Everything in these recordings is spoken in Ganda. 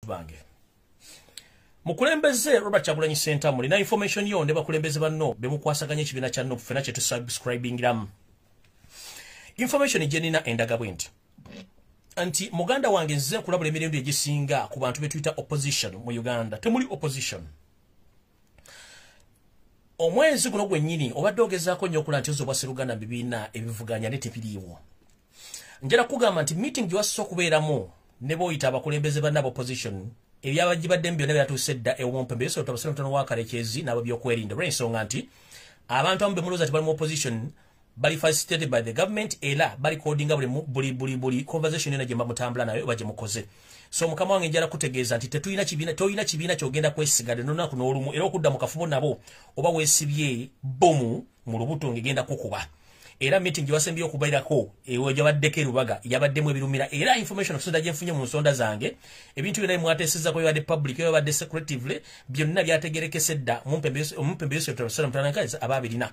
bange mukulembeze Robert Kyagulanyi Center mulina information yo ne bakulembeze banno bemukwasaganya ekibiina kya no fena kye tusubscribingiram information jenina endaga bwenti anti muganda wange nze kulabula emirembe egisinga ku bantu betwita opposition mu Uganda temuli opposition omwezi guno gwennyini obadde ogezaako nnyo okulanga nti obwasseruganda bibiina ebivuganya ne tebiriiwo njala kugamba nti meeting giwasisa okubeeramu ne boyita abakulembeze banna opposition ebyabagibadde byonna byatuuse dda ewompe so tabasiratono wakalekezi nabo byokwerinda olw'ensonga nti abantu abamu bemulooza ti bali mu opposition bali facilitated by the government era bali codinga buli conversation yonna gye mutambula nayo oba gye mukoze so mukama wange njala kutegeeza nti toyina kibiina kyogenda kwesigadde n'olunaku n'olumu era okudda mu kafubo nabo oba weesibye bomu mu lubuto ng'egenda kukuba era meeting giwasembye okubairako ewe jabaddeko erubaga yabaddemu ebirumira era information okusoda gye nfunye mu nsonda zange ebintu byonna mwateesezako yabadde public yabadde secretively byonna byategerekese dda omumpembe Yosef Mtanankazi ababirina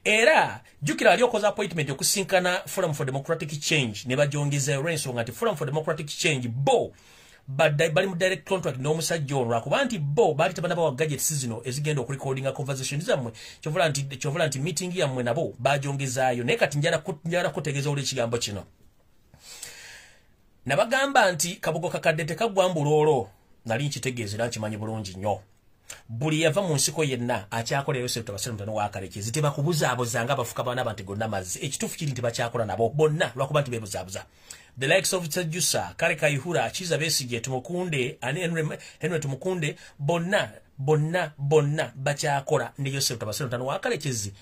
era jukira ali okoza appointment okusinkana Forum for Democratic Change ne bajongeza olw'ensonga nti Forum for Democratic Change bo bali mu direct contract n'omusajja ono lwakuba nti bo baali tabanaba wa gadgets zino ezigenda okurecordinga conversations zammwe kyovola nti meeting yammwe nabo bajongezaayo naye kati njala kutegeeza olw'ekigambo kino nabagamba nti kabugo kakadde tekagwambula olwo nali nkitegeeza era nkimanyi bulungi nnyo buli yava mu nsiko yenna akyakola Yosef Mutano wakalekezi tebakubuzaabuzanga abafuka baana bantu gonna mazzi ekituufu kiri nti bakyakola nabo bonna lwakuba nti bebuzaabuza the likes of Tsajusa Kale Kayihura Kizza Besigye Tumukunde ani Henry Tumukunde bonna bakyakola ne Yosef Mutano wakalekezi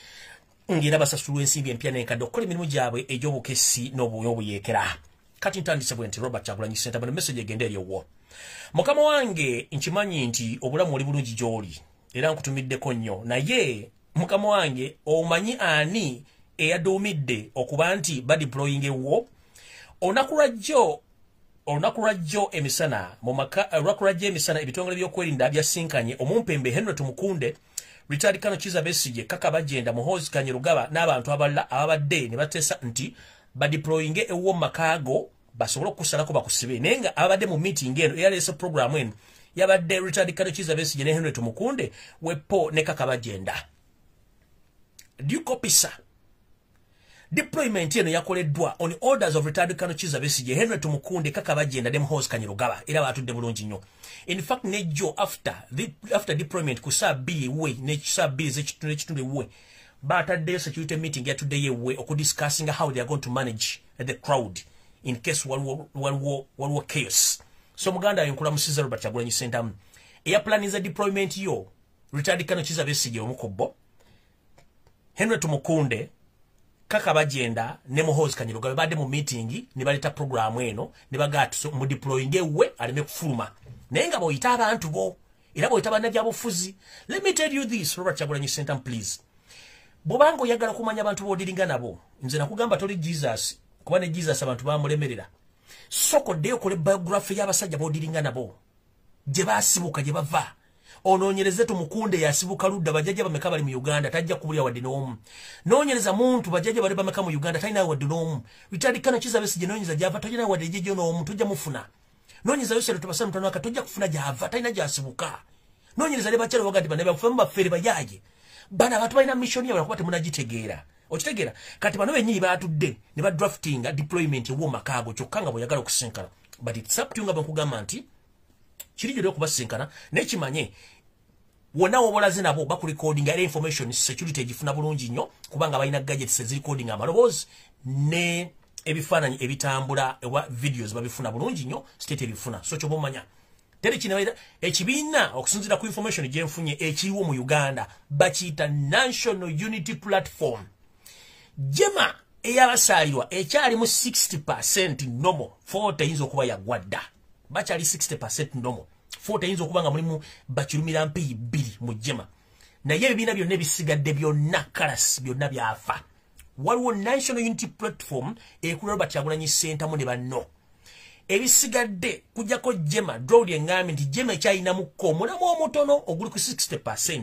ngira basasulwa ensimbi empya n'enkadde okukola emirimu gyabwe egy'obukesi n'obuyeekera kati ntandise bwe nti Robert Kyagulanyi Center bano message egenda eri owo mukama wange nkimanyi nti obulamu oli bulungi gy'oli era nkutumiddeko nnyo naye mukama wange omanyi ani eyaduumidde okuba nti badeploying ewo olunaku lwajjo emisana ebitongole by'okwerinda byasinkanye omumpembe Henry Tumukunde Richard Kano Kizza Besigye Kaka Bajenda Muhoozi Kanyerugaba n'abantu abalala ababadde ne bateesa nti badeploying ewo makaago basobola okusalako bakusibe naye nga abadde mu meeting eno eyaleese program eno yabadde Richard Kano Kizza Besigye ne Henry Tumukunde wepo ne Kaka Bajenda dukopisa deployment eno yakoleddwa on orders of Richard Kano Kizza Besigye Henry Tumukunde Kaka Bajenda ne Muhoozi Kanyerugaba era batudde bulungi nnyo in fact nejo after deployment ku saa 2 we ne saa 2 z'ekitundu we bataddeyo security meeting yatuddeyo ewe okudiscussing how they are going to manage the crowd in case waliwo chaos so muganda yenkula musiza Robert Kyagulanyi Center eya planiza deployment yo Richard Kano Kizza Besigye omukobbo Henry Tumukunde Kaka Bajenda ne Muhoozi Kanyerugaba badde mu meeting ne baleta program eno ne bagatu mu deploying ewe aleme kufuluma naye nga boyita abantu bo era boyita bannabyabufuzi let me tell you this Robert Kyagulanyi Center please bobanga oyagala kumanya abantu bodiringa nabo nze nakugamba toli Jesus kuba ne Jesus abantu bamulemerera soko deo kole biography y'abasajja bodiringa nabo gye basibuka gye bava onoonyereze Tumukunde yasibuka ludda bajjajja bameka bali mu Uganda tajja kubulya wadde n'omu noonyereza muntu bajjajja bali bameka mu Uganda talina wadde n'omu Richard Kano Kizza Besigye noonyereza gyava tojja wadde jjejjo n'omu tojja mufuna noonyereza Yosef Mutano waka tojja kufuna gyava talina gyasibuka noonyereza ne bakyala bagati bane bafumu bafere bayaye bana abantu balina mission yabwe kuba temunagitegeera okitegeera kati bano bennyini batudde ne ba drafting deployment ewo makaago kyokka nga boyagala okusinkana but it's up to you nga bakugamba nti kiri gyoli okubasinkana nekimanye wonna wobolaze nabo bakurecordinga era information security egifuna bulungi nnyo kubanga balina gadgets ezirecordinga amaloboozi ne ebifaananyi ebitambula ewa videos babifuna bulungi nnyo state ebifuna so kyoba omanya teri kinabaira ekibiina okusinzira ku information gye nfunye ekiriwo mu Uganda bakiyita National Unity Platform jema eyabasaalirwa ekyali mu 60% nomo 40 yinza okuba yagwadda bakyali 60% nomo 40 yinza okuba nga mulimu bakirumira mpi 2 mu jema naye ebibiina byonna ebisigadde byonna kalas byonna byafa waliwo National Unity Platform ekulu Robert Kyagulanyi Center mu ne banno ebisigadde kujjako jema drawdi engambye nti jema ekyayinamuko omulamu omutono oguli ku 60%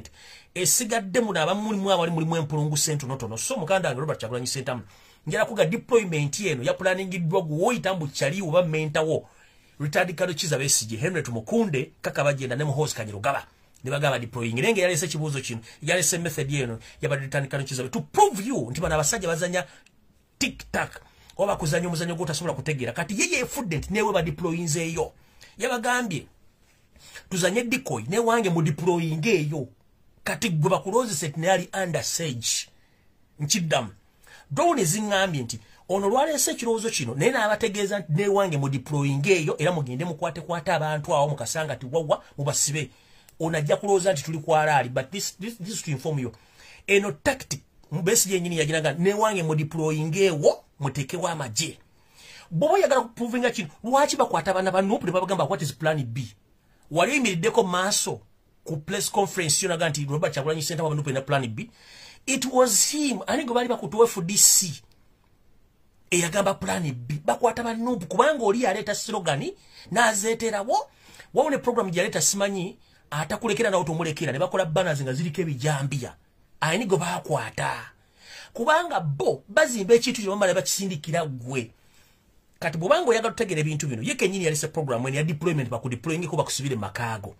esigadde mu abamulimu abali mulimu empulunguse entonotono so mukanda wange Robert Kyagulanyi Center njala kuga deployment eno ya planningiddwa gwoyitambu kyali oba mentawo retired Colonel Kizza Besigye Henry tumukunde kaka bagenda ne muhozi Kanyirugaba ne bagaba deploying nenge yalese kibuzo kino yalese method yeno yaba retired Colonel Kizza to prove you nti bana abasajja bazanya tik tak oba kuzanya omuzanyo gotasobola kutegeera kati yeye efudde nti newe ba deploying eyo yabagambye tuzanye decoy ne wange mu deploying eyo kati gwe bakuloze set ne ali under siege nchidam done zingambye nti ono lwalese kirowoozo kino naye n'abategeeza nti ne wange mu deploying eyo era mugende mukwate abantu awo mukasanga ati wawa mubasibe onajja kulowooza nti tuli kwalaali but this to inform you eno tactic Besigye yennyini yagiraga ne wange mu deploying ewo mutekewo amagye bobo yagala kuprovinga kino lwaki bakwata abaana ba Nuupu ne babagamba what is plan B wali oyimiriddeko maaso ku press conference yonaga nti Robert Kyagulanyi Ssentamu Nuupu na plan B it was him ani gwe bali bakutuwa FDC eyagamba plan B bakwata ba Nuupu kubanga oli yaleeta slogan n'azeeterawo wawone program gyaleeta simanyi atakulekera nawo tomulekera ne bakola banners nga ziriko ebijambiya ani gwe bakwata kubanga bo bazimba ekintu kyo bamala bakisindikira gwe kati bw'obanga oyagala tutegere ebintu bino ye kennyini yalese program eni ya deployment bakudeployingeko bakusubire mu makaago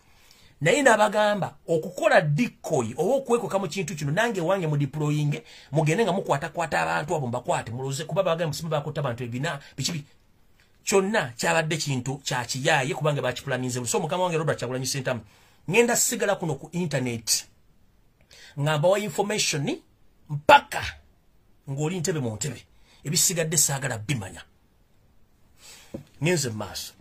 naye n'abagamba okukola decoy oba okwekoka mu kintu kino nange wange mu deploying mugende nga mukwatakwata abantu abo mbakwate muloze kuba bagamba musimu bakotta abantu ebina bikibi kyonna kyabadde kintu kya kiyaaye kubanga bakiplaninze so mukama wange Robert Kyagulanyi Ssentamu ngenda sigala kuno ku internet ngamba wa information mpaka ng'oli ntebe mu ntebe ebisigadde saagala bimanya ngenze maaso